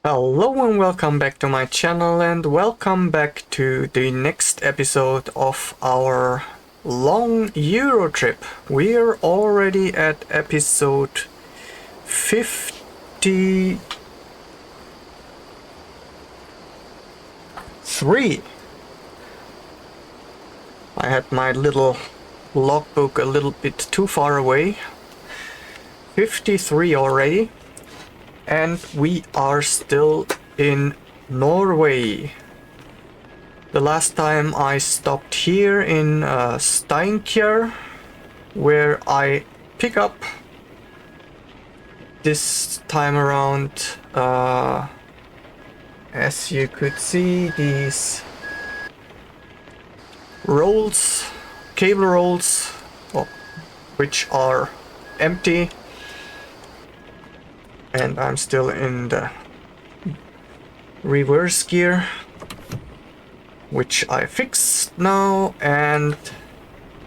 Hello and welcome back to my channel, and welcome back to the next episode of our long Euro trip. We're already at episode 53. I had my little logbook a little bit too far away. 53 already. And we are still in Norway. The last time I stopped here in Steinkjer, where I pick up this time around, as you could see, these rolls, cable rolls, which are empty. And I'm still in the reverse gear, which I fixed now, and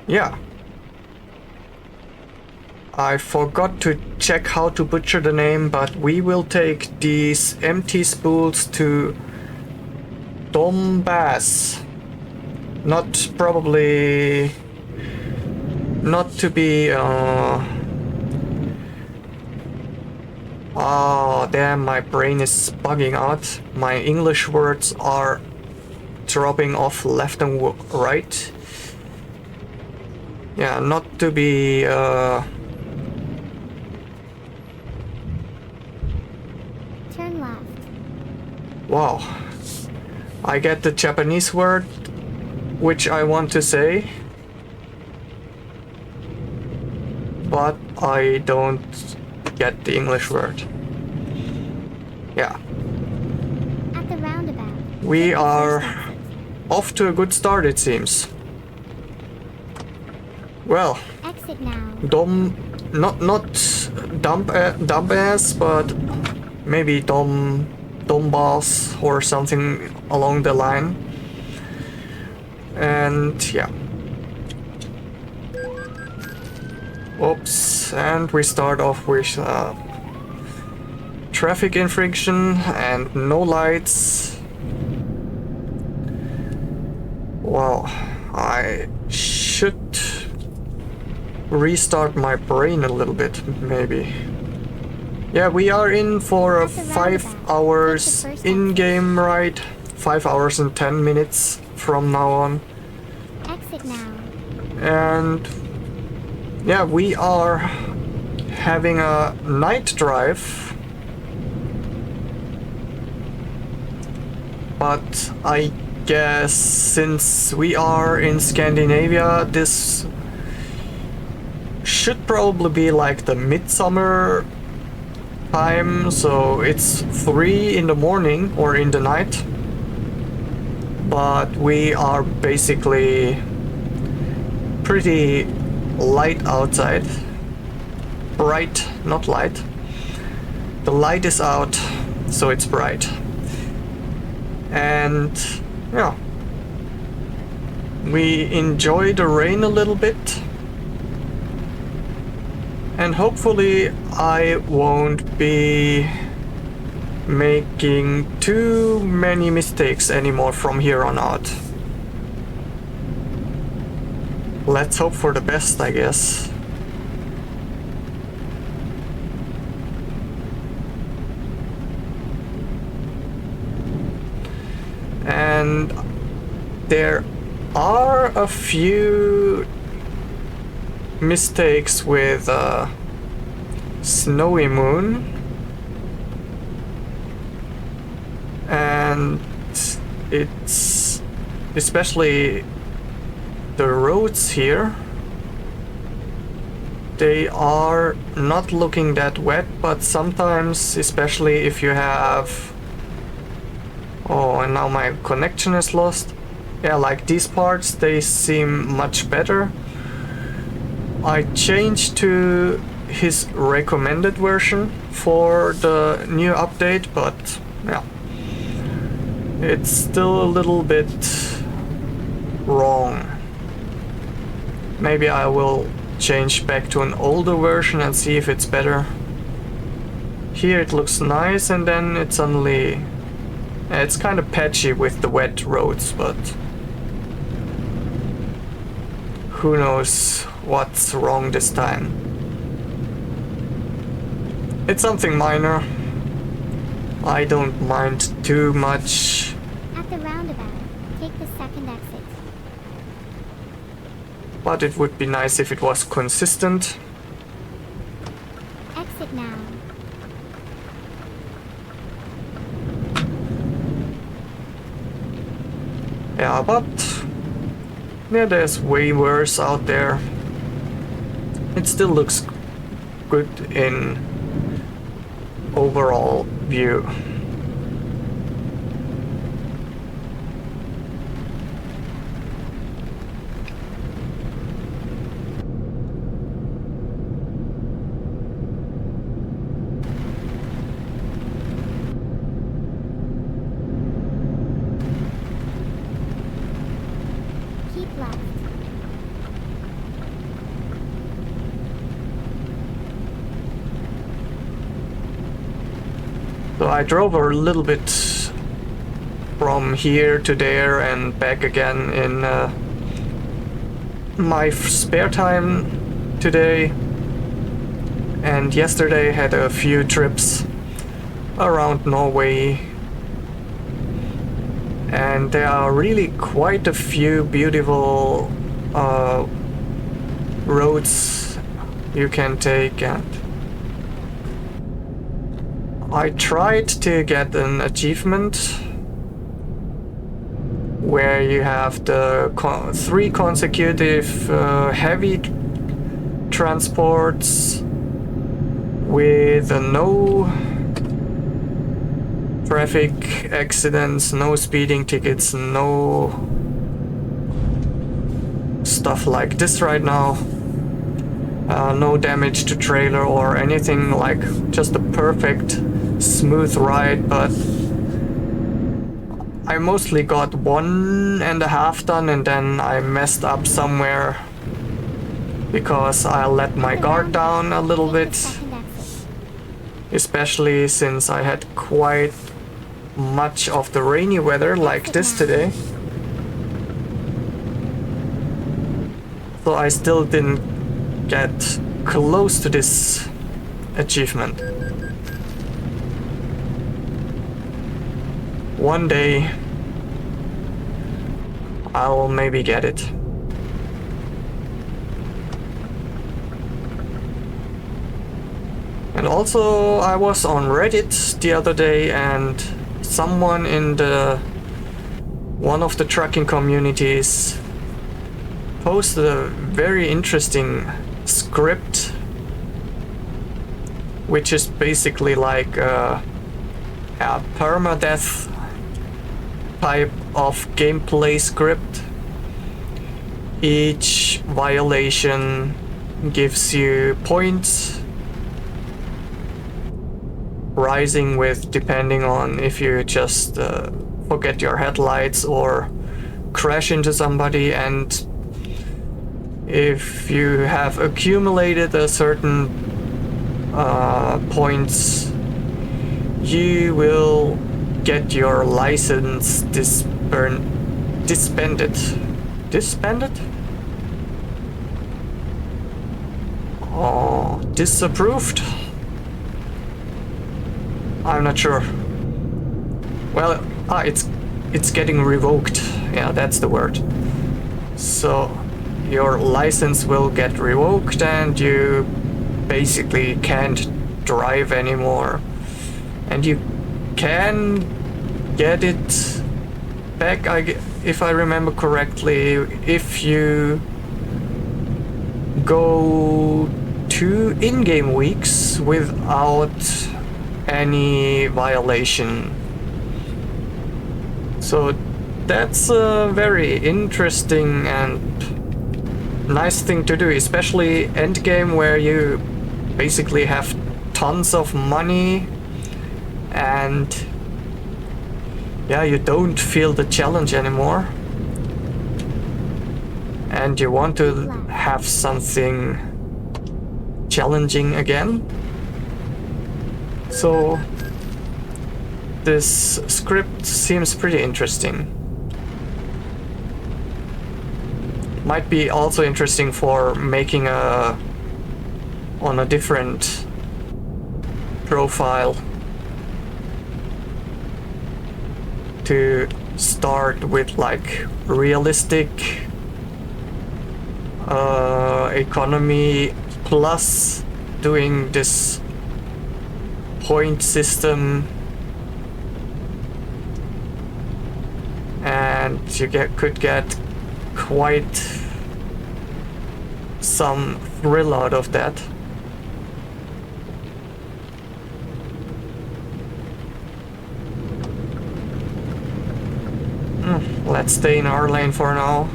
yeah. I forgot to check how to butcher the name, but we will take these empty spools to Dombås. Not to be oh damn, my brain is bugging out. My English words are dropping off left and right. Yeah, not to be turn left. Wow. I get the Japanese word which I want to say, but I don't get the English word. Yeah. At the roundabout. We are off to a good start, it seems. Well, Exit now. not Dombås, but maybe Dombås or something along the line. And yeah. Oops, and we start off with traffic infraction and no lights. Wow, I should restart my brain a little bit, maybe. Yeah, we are in for a 5 hours in-game ride. 5 hours and 10 minutes from now on. Exit now. And yeah, we are having a night drive, but I guess since we are in Scandinavia, this should probably be like the midsummer time, so it's 3 in the morning or in the night, but we are basically pretty light outside. Bright, not light. The light is out, so it's bright. And yeah, we enjoy the rain a little bit. And hopefully I won't be making too many mistakes anymore from here on out. Let's hope for the best, I guess. And there are a few mistakes with Snowy Moon. And it's especially the roads here, they are not looking that wet, but sometimes, especially if you have... Oh, and now my connection is lost. Yeah, like these parts, they seem much better. I changed to his recommended version for the new update, but yeah, it's still a little bit wrong. Maybe I will change back to an older version and see if it's better. here it looks nice, and then it suddenly... it's kind of patchy with the wet roads, but... who knows what's wrong this time. It's something minor. I don't mind too much. At the roundabout, take the second exit. But it would be nice if it was consistent. Exit now. Yeah, but yeah, there's way worse out there. It still looks good in overall view. Keep left. So I drove a little bit from here to there and back again in my spare time today, and yesterday had a few trips around Norway, and there are really quite a few beautiful roads you can take, and I tried to get an achievement where you have the 3 consecutive heavy transports with no traffic accidents, no speeding tickets, no stuff like this right now. No damage to trailer or anything, like just a perfect smooth ride, but I mostly got 1.5 done, and then I messed up somewhere because I let my guard down a little bit, especially since I had quite much of the rainy weather like this today. So I still didn't get close to this achievement. One day I'll maybe get it. And also I was on Reddit the other day, and someone in one of the trucking communities posted a very interesting script, which is basically like a permadeath type of gameplay script. Each violation gives you points, rising with depending on if you just forget your headlights or crash into somebody, and if you have accumulated a certain points, you will get your license disbanded. Disbanded? Oh, disapproved? I'm not sure. Well, it's getting revoked. Yeah, that's the word. So your license will get revoked, and you basically can't drive anymore. And you can get it back, if I remember correctly, if you go 2 in-game weeks without any violation. So that's a very interesting and nice thing to do, especially endgame, where you basically have tons of money and yeah, you don't feel the challenge anymore, and you want to have something challenging again. So this script seems pretty interesting. Might be also interesting for making on a different profile. To start with like realistic economy plus doing this point system, and you could get quite some thrill out of that. Let's stay in our lane for now.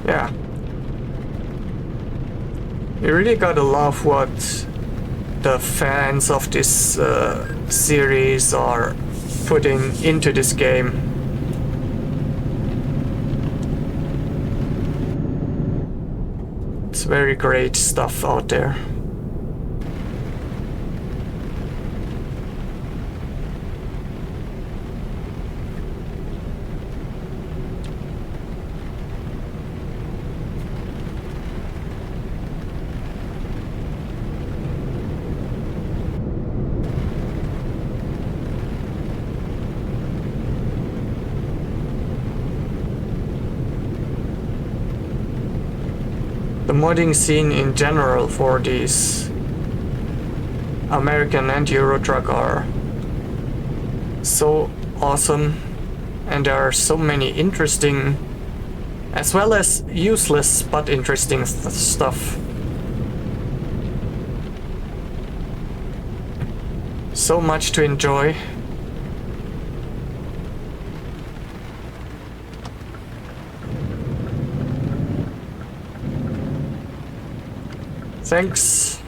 Yeah. You really gotta love what the fans of this series are putting into this game. It's very great stuff out there. The modding scene in general for these American and Eurotruck are so awesome, and there are so many interesting as well as useless but interesting stuff. So much to enjoy. Thanks.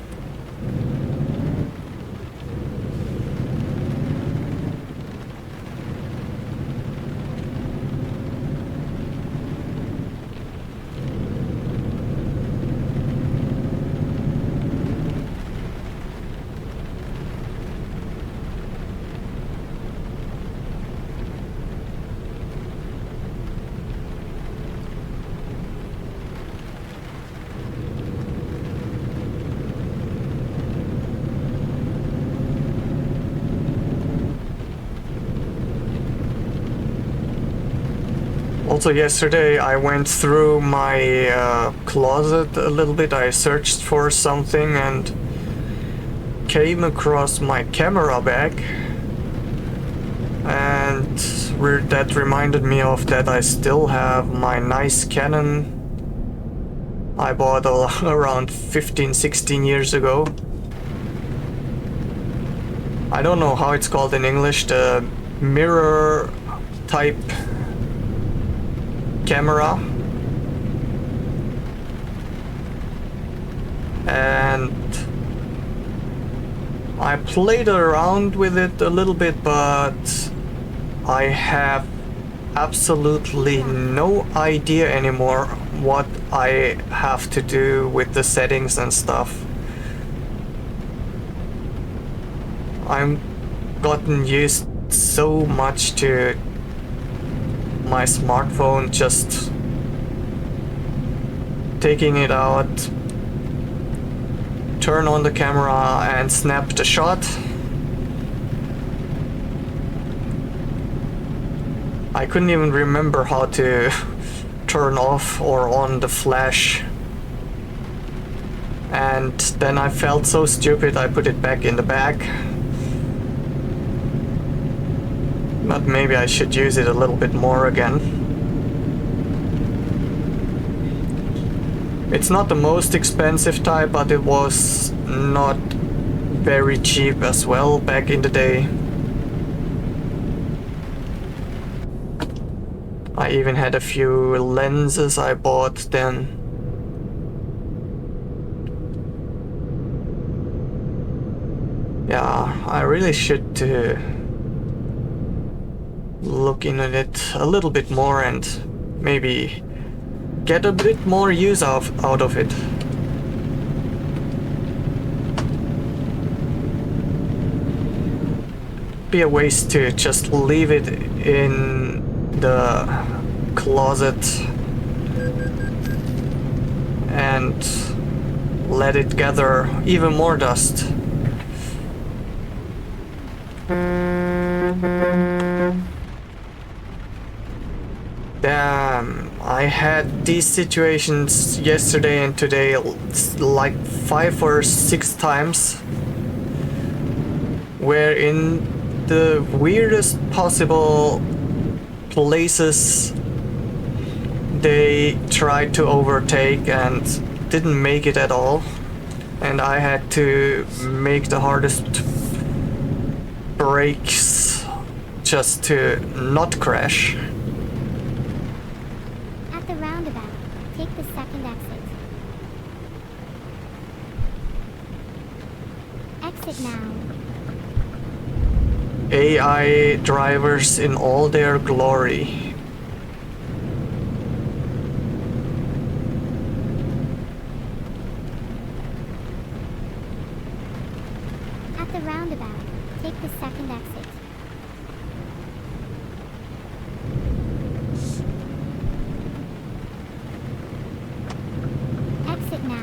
Also yesterday I went through my closet a little bit. I searched for something and came across my camera bag, and that reminded me of that I still have my nice Canon I bought around 15-16 years ago. I don't know how it's called in English, the mirror type camera, and I played around with it a little bit, but I have absolutely no idea anymore what I have to do with the settings and stuff. I'm gotten used so much to my smartphone, just taking it out, turn on the camera and snap the shot. I couldn't even remember how to turn off or on the flash, and then I felt so stupid I put it back in the bag. But maybe I should use it a little bit more again. It's not the most expensive type, but it was not very cheap as well back in the day. I even had a few lenses I bought then. Yeah, I really should look in at it a little bit more and maybe get a bit more use out of it. be a waste to just leave it in the closet and let it gather even more dust. Damn, I had these situations yesterday and today like 5 or 6 times, where in the weirdest possible places they tried to overtake and didn't make it at all, and I had to make the hardest brakes just to not crash. At the roundabout, take the second exit. Exit now. AI drivers in all their glory. At the roundabout, take the second exit. Exit now.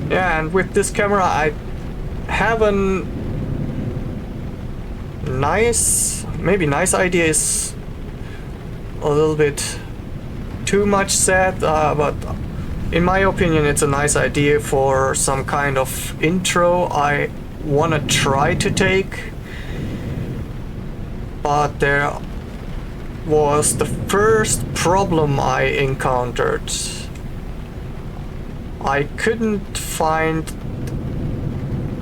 Yeah, and with this camera I have a maybe nice idea is a little bit too much said, but in my opinion it's a nice idea for some kind of intro I want to try to take. But there was the first problem I encountered. I couldn't find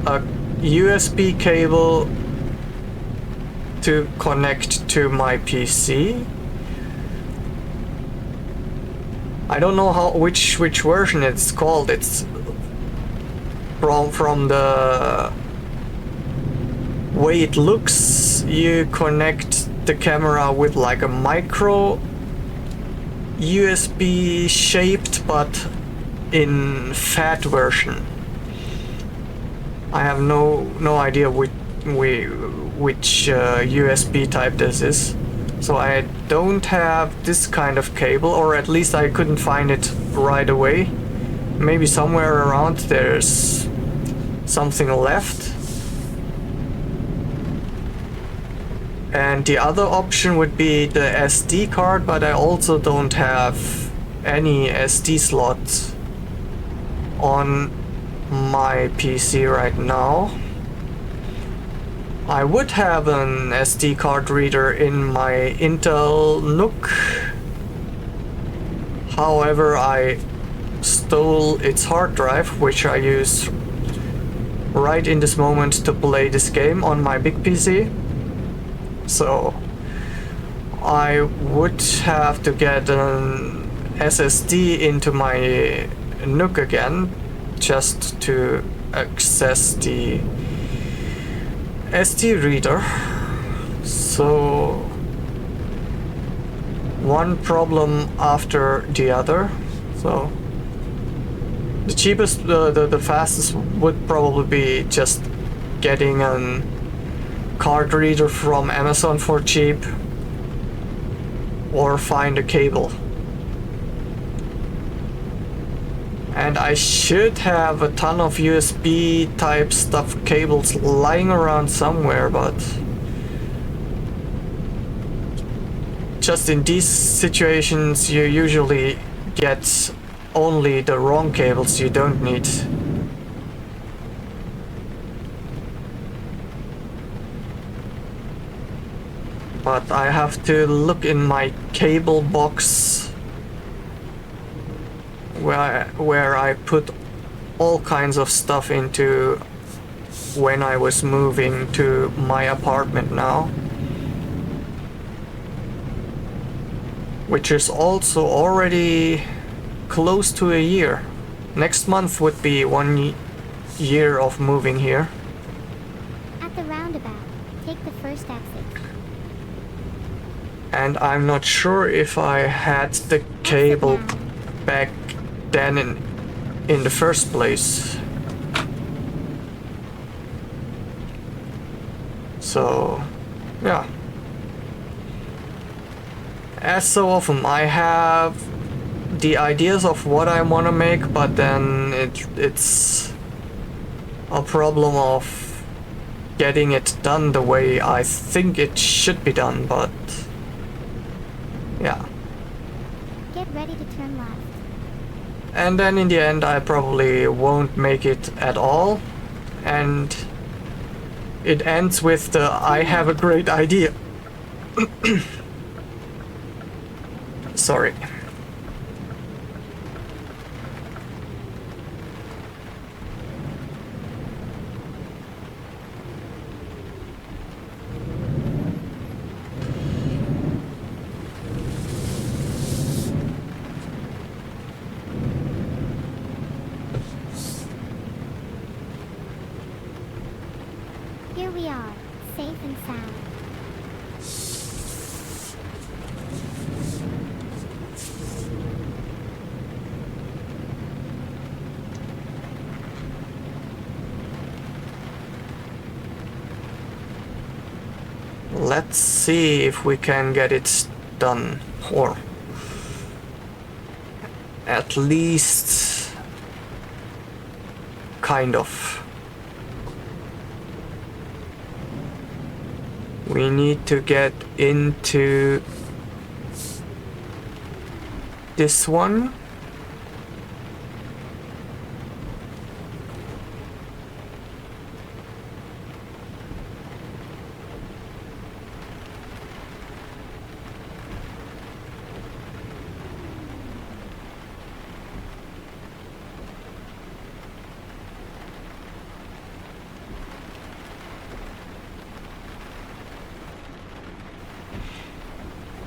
a USB cable to connect to my PC. I don't know which version it's called. It's from the way it looks. You connect the camera with like a micro USB shaped, but in fat version. I have no idea which USB type this is, so I don't have this kind of cable, or at least I couldn't find it right away. Maybe somewhere around there's something left. And the other option would be the SD card, but I also don't have any SD slots on my PC right now. I would have an SD card reader in my Intel NUC. However, I stole its hard drive, which I use right in this moment to play this game on my big PC. So I would have to get an SSD into my NUC again just to access the SD reader. So one problem after the other. So the cheapest, the fastest would probably be just getting a card reader from Amazon for cheap, or find a cable. And I should have a ton of USB type stuff cables lying around somewhere, but just in these situations you usually get only the wrong cables you don't need. but I have to look in my cable box where I put all kinds of stuff into when I was moving to my apartment now, which is also already close to a year. Next month would be 1 year of moving here. At the roundabout, take the first exit. And I'm not sure if I had the cable back then in the first place. So, yeah. As so often, I have the ideas of what I want to make, but then it's a problem of getting it done the way I think it should be done, but yeah. Get ready to turn left. And then in the end I probably won't make it at all, and it ends with the I have a great idea. Sorry. Here we are, safe and sound. Let's see if we can get it done, or at least kind of. We need to get into this one.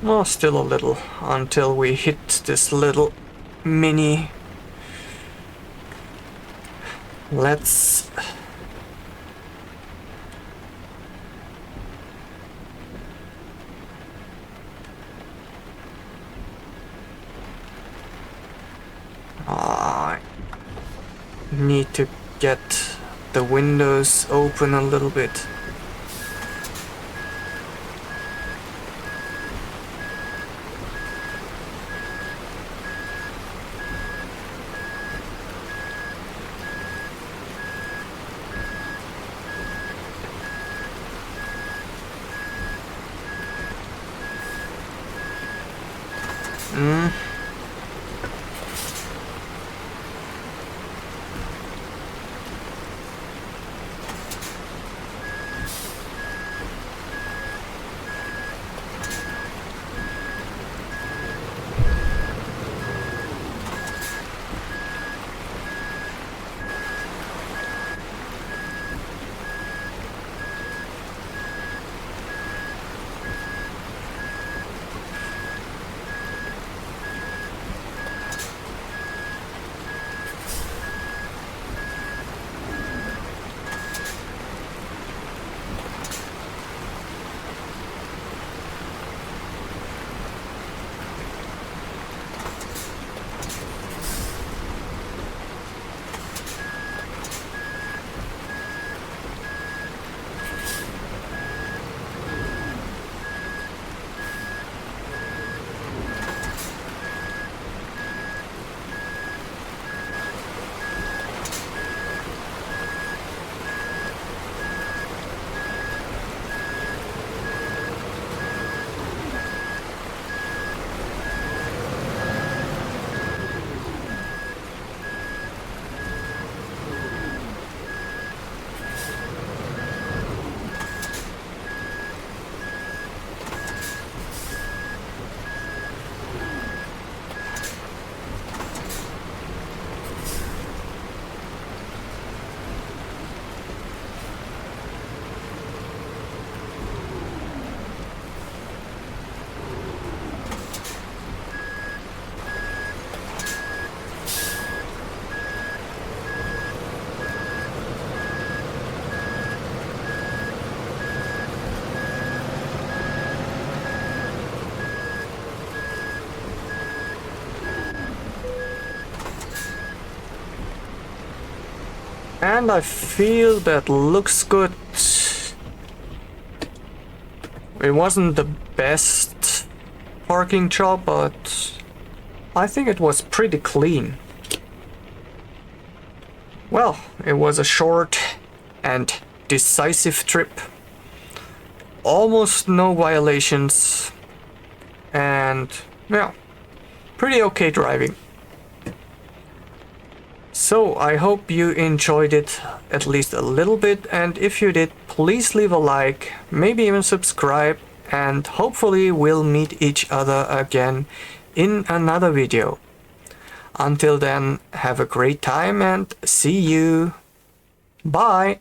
Well, still a little until we hit this little mini. Let's I need to get the windows open a little bit. And I feel that looks good. It wasn't the best parking job, but I think it was pretty clean. Well, it was a short and decisive trip. Almost no violations. And yeah, pretty okay driving. So I hope you enjoyed it at least a little bit, and if you did, please leave a like, maybe even subscribe, and hopefully we'll meet each other again in another video. Until then, have a great time and see you. Bye!